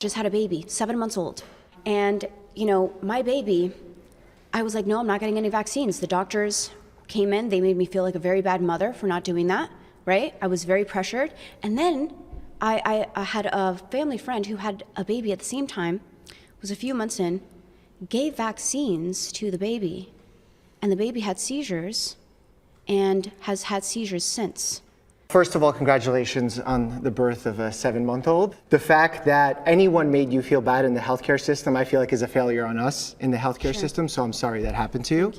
Just had a baby, 7 months old. And, my baby, I was like, no, I'm not getting any vaccines. The doctors came in, they made me feel like a very bad mother for not doing that, right? I was very pressured. And then I had a family friend who had a baby at the same time, was a few months in, gave vaccines to the baby, and the baby had seizures and has had seizures since. First of all, congratulations on the birth of a 7-month-old. The fact that anyone made you feel bad in the healthcare system, I feel like is a failure on us in the healthcare system, so I'm sorry that happened to you.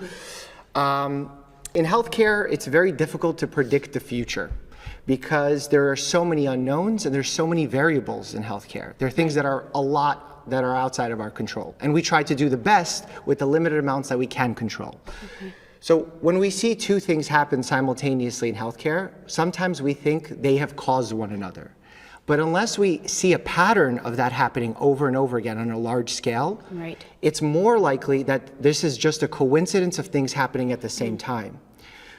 In healthcare, it's very difficult to predict the future because there are so many unknowns and there's so many variables in healthcare. There are things that are that are outside of our control, and we try to do the best with the limited amounts that we can control. So when we see two things happen simultaneously in healthcare, sometimes we think they have caused one another. But unless we see a pattern of that happening over and over again on a large scale, Right. it's more likely that this is just a coincidence of things happening at the same time.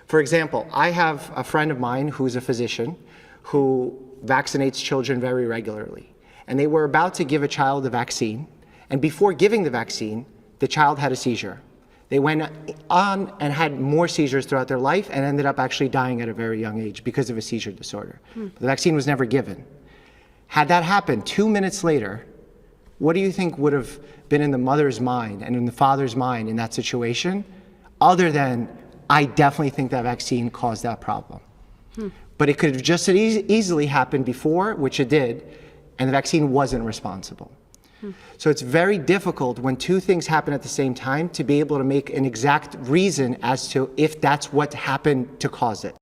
For example, I have a friend of mine who's a physician who vaccinates children very regularly. And they were about to give a child a vaccine, and before giving the vaccine, the child had a seizure. They went on and had more seizures throughout their life and ended up actually dying at a very young age because of a seizure disorder. The vaccine was never given. Had that happened 2 minutes later, what do you think would have been in the mother's mind and in the father's mind in that situation, other than, I definitely think that vaccine caused that problem. But it could have just as easily happened before, which it did, and the vaccine wasn't responsible. So it's very difficult when two things happen at the same time to be able to make an exact reason as to if that's what happened to cause it.